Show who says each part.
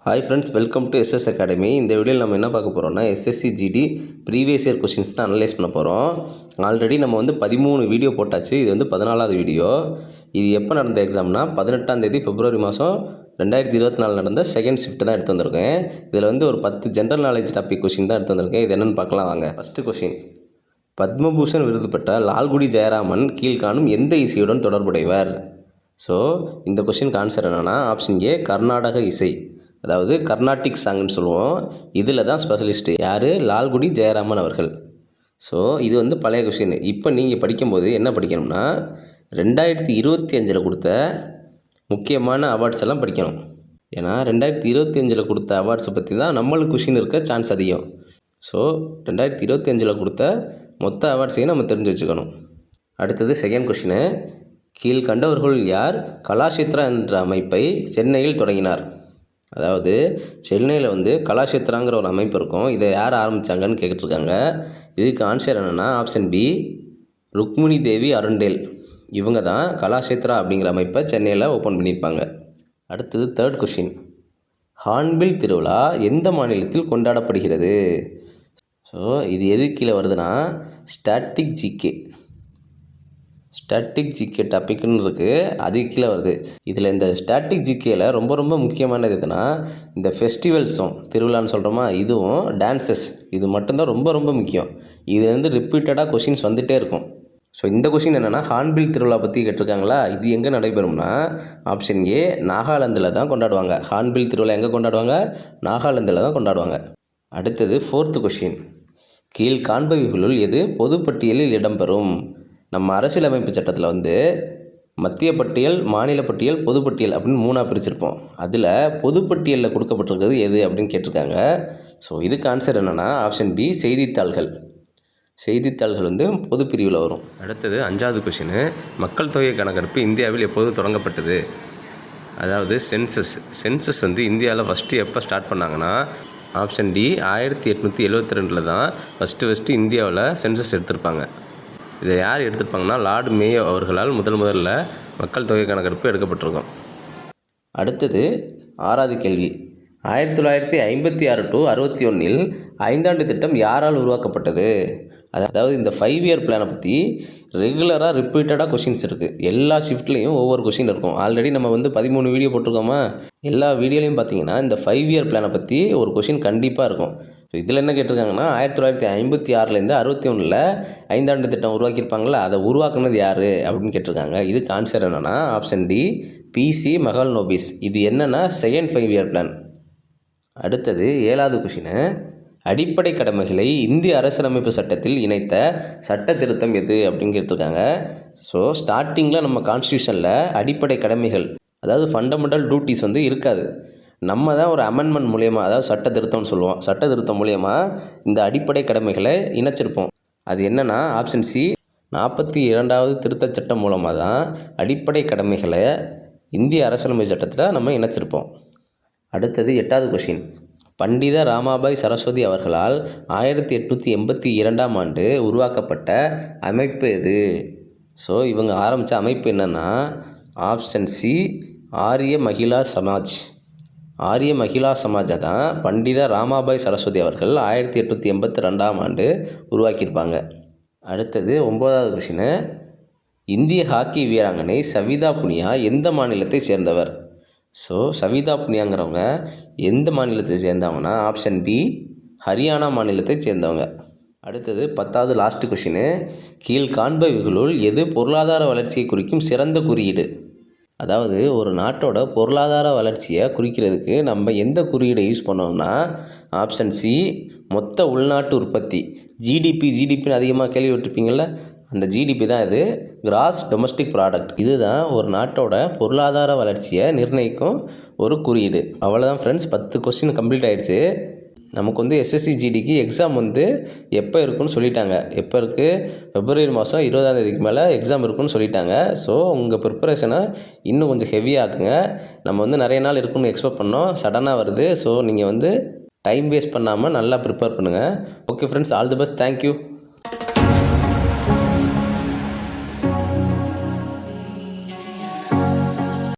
Speaker 1: Hi friends, welcome to SS academy. இந்த வீடியோவில் நம்ம என்ன பார்க்க போகிறோம்னா SSC GD previous year questions தான் அனலைஸ் பண்ண போகிறோம். ஆல்ரெடி நம்ம 13 வீடியோ போட்டாச்சு. இது 14வது வீடியோ. இது எப்போ நடந்த எக்ஸாம்னா 18ஆம் தேதி பிப்ரவரி மாதம் 2024 நடந்த செகண்ட் ஷிஃப்ட் தான் எடுத்து வந்திருக்கேன். இதில் ஒரு 10 ஜென்ரல் நாலேஜ் டாபிக் கொஷின் தான் எடுத்து வந்திருக்கேன். இது என்னென்னு பார்க்கலாம் வாங்க. ஃபஸ்ட்டு கொஷின், பத்மபூஷன் விருது பெற்ற லால்குடி ஜெயராமன் கீழ்காணும் எந்த இசையுடன் தொடர்புடையவர்? ஸோ இந்த கொஷினுக்கு ஆன்சர் என்னென்னா ஆப்ஷன் ஏ, கர்நாடக இசை, அதாவது கர்நாடிக் சாங்னு சொல்லுவோம். இதில் தான் ஸ்பெஷலிஸ்ட்டு யார்? லால்குடி ஜெயராமன் அவர்கள். ஸோ இது பழைய கொஷின். இப்போ நீங்கள் படிக்கும்போது என்ன படிக்கணும்னா 2025 கொடுத்த முக்கியமான அவார்ட்ஸ் எல்லாம் படிக்கணும். ஏன்னா 2025 கொடுத்த அவார்ட்ஸை பற்றி தான் நம்மளுக்கு கொஷின் இருக்க சான்ஸ் அதிகம். ஸோ 2025 கொடுத்த மொத்த அவார்ட்ஸையும் நம்ம தெரிஞ்சு வச்சுக்கணும். அடுத்தது செகண்ட் கொஷினு, கீழ்கண்டவர்கள் யார் கலாஷேத்ரா என்ற அமைப்பை சென்னையில் தொடங்கினார்? அதாவது சென்னையில் கலாஷேத்ராங்கிற ஒரு அமைப்பு இருக்கும். இதை யார் ஆரம்பித்தாங்கன்னு கேட்டுருக்காங்க. இதுக்கு ஆன்சர் என்னென்னா ஆப்ஷன் பி, ருக்மிணி தேவி அருண்டேல். இவங்க தான் கலாஷேத்ரா அப்படிங்கிற அமைப்பை சென்னையில் ஓப்பன் பண்ணியிருப்பாங்க. அடுத்தது தேர்ட் கொஷின், ஹார்ன்பில் திருவிழா எந்த மாநிலத்தில் கொண்டாடப்படுகிறது? ஸோ இது எது கீழே வருதுன்னா ஸ்டாட்டிக் ஜிகே டாபிக்னு இருக்குது, அது கீழே வருது. இதில் இந்த ஸ்டாட்டிக் ஜிகேயில் ரொம்ப முக்கியமானது எதுனா இந்த ஃபெஸ்டிவல்ஸும் திருவிழான்னு சொல்கிறோமா, இதுவும் டான்ஸஸ், இது மட்டும்தான் ரொம்ப முக்கியம். இதுலேருந்து ரிப்பீட்டடாக கொஷின்ஸ் வந்துகிட்டே இருக்கும். ஸோ இந்த கொஷின் என்னென்னா ஹார்ன்பில் திருவிழா பற்றி கேட்டிருக்காங்களா, இது எங்கே நடைபெறும்னா ஆப்ஷன் ஏ, நாகாலாந்தில் தான் கொண்டாடுவாங்க. ஹார்ன்பில் திருவிழா எங்கே கொண்டாடுவாங்க? நாகாலாந்தில் தான் கொண்டாடுவாங்க. அடுத்தது ஃபோர்த்து கொஷின், கீழ்காண்பவைகளுள் எது பொதுப்பட்டியலில் இடம்பெறும்? நம்ம அரசியலமைப்பு சட்டத்தில் மத்திய பட்டியல், மாநில பட்டியல், பொதுப்பட்டியல் அப்படின்னு 3ஆக பிரிச்சிருப்போம். அதில் பொதுப்பட்டியலில் கொடுக்கப்பட்டிருக்கிறது எது அப்படின்னு கேட்டிருக்காங்க. ஸோ இதுக்கு ஆன்சர் என்னென்னா ஆப்ஷன் பி, செய்தித்தாள்கள் பொது பிரிவில் வரும். அடுத்தது 5வது கொஷினு, மக்கள் தொகை கணக்கெடுப்பு இந்தியாவில் எப்போது தொடங்கப்பட்டது? அதாவது சென்சஸ் இந்தியாவில் ஃபஸ்ட்டு எப்போ ஸ்டார்ட் பண்ணாங்கன்னா ஆப்ஷன் டி, 1872 தான் ஃபஸ்ட்டு இந்தியாவில் சென்சஸ் எடுத்திருப்பாங்க. இதை யார் எடுத்திருப்பாங்கன்னா லார்டு மேயோ அவர்களால் முதல்ல மக்கள் தொகை கணக்கெடுப்பு எடுக்கப்பட்டிருக்கும். அடுத்தது 6வது கேள்வி, 1956 to 61 5ஆண்டு திட்டம் யாரால் உருவாக்கப்பட்டது? அதாவது இந்த 5 இயர் பிளானை பற்றி ரெகுலராக ரிப்பீட்டடாக கொஷின்ஸ் இருக்குது. எல்லா ஷிஃப்ட்லேயும் ஒவ்வொரு கொஷின் இருக்கும். ஆல்ரெடி நம்ம 13 வீடியோ போட்டிருக்கோமா, எல்லா வீடியோலையும் பார்த்தீங்கன்னா இந்த 5 இயர் பிளானை பற்றி ஒரு கொஷின் கண்டிப்பாக இருக்கும். ஸோ இதில் என்ன கேட்டிருக்காங்கன்னா 1956 61 5ஆண்டு திட்டம் உருவாக்கியிருப்பாங்களா, அதை உருவாக்குனது யார் அப்படின்னு கேட்டிருக்காங்க. இதுக்கு ஆன்சர் என்னென்னா ஆப்ஷன் டி, பிசி மஹல்நோபிஸ். இது என்னென்னா செகண்ட் 5 இயர் பிளான். அடுத்தது 7வது கொஷினு, அடிப்படை கடமைகளை இந்திய அரசியலமைப்பு சட்டத்தில் இணைத்த சட்ட திருத்தம் எது அப்படின்னு கேட்டிருக்காங்க. ஸோ ஸ்டார்டிங்கில் நம்ம கான்ஸ்டியூஷனில் அடிப்படை கடமைகள், அதாவது ஃபண்டமெண்டல் டியூட்டிஸ் இருக்காது. நம்ம தான் ஒரு அமெண்ட்மெண்ட் மூலயமா, அதாவது சட்ட திருத்தம்னு சொல்லுவோம், சட்ட திருத்தம் மூலயமா இந்த அடிப்படை கடமைகளை இணைச்சிருப்போம். அது என்னென்னா ஆப்ஷன் சி, 42வது திருத்தச் சட்டம் மூலமாக தான் அடிப்படை கடமைகளை இந்திய அரசியலமைப்பு சட்டத்தில் நம்ம இணைச்சிருப்போம். அடுத்தது 8வது கொஷின், பண்டித ராமாபாய் சரஸ்வதி அவர்களால் 1882ஆம் ஆண்டு உருவாக்கப்பட்ட அமைப்பு எது? ஸோ இவங்க ஆரம்பித்த அமைப்பு என்னென்னா ஆப்ஷன் சி, ஆரிய மகிழா சமாஜை தான் பண்டித ராமாபாய் சரஸ்வதி அவர்கள் 1882ஆம் ஆண்டு உருவாக்கியிருப்பாங்க. அடுத்தது 9வது கொஷினு, இந்திய ஹாக்கி வீராங்கனை சவிதா புனியா எந்த மாநிலத்தை சேர்ந்தவர்? ஸோ சவிதா புனியாங்கிறவங்க எந்த மாநிலத்தை சேர்ந்தவங்கன்னா ஆப்ஷன் பி, ஹரியானா மாநிலத்தை சேர்ந்தவங்க. அடுத்தது 10வது லாஸ்ட் கொஷினு, கீழ்காண்பவைகளுள் எது பொருளாதார வளர்ச்சியை குறிக்கும் சிறந்த குறியீடு? அதாவது ஒரு நாட்டோட பொருளாதார வளர்ச்சியை குறிக்கிறதுக்கு நம்ம எந்த குறியீடை யூஸ் பண்ணோம்னா ஆப்ஷன் சி, மொத்த உள்நாட்டு உற்பத்தி, ஜிடிபின்னு அதிகமாக கேள்விப்பட்டிருப்பீங்கள, அந்த ஜிடிபி தான் இது, கிராஸ் டொமஸ்டிக் ப்ராடக்ட். இதுதான் ஒரு நாட்டோட பொருளாதார வளர்ச்சியை நிர்ணயிக்கும் ஒரு குறியீடு. அவ்வளோதான் ஃப்ரெண்ட்ஸ், 10 கொஸ்டின் கம்ப்ளீட் ஆகிடுச்சு. நமக்கு எஸ்எஸ்சி ஜிடிக்கு எக்ஸாம் எப்போ இருக்குன்னு சொல்லிட்டாங்க. எப்போ இருக்குது? பிப்ரவரி மாதம் 20ஆம் தேதிக்கு மேலே எக்ஸாம் இருக்குன்னு சொல்லிட்டாங்க. ஸோ உங்கள் ப்ரிப்பரேஷனை இன்னும் கொஞ்சம் ஹெவியாக்குங்க. நம்ம நிறைய நாள் இருக்குன்னு எக்ஸ்பெக்ட் பண்ணோம், சடனாக வருது. ஸோ நீங்கள் டைம் வேஸ்ட் பண்ணாமல் நல்லா ப்ரிப்பேர் பண்ணுங்கள். Okay friends, all the best, thank you.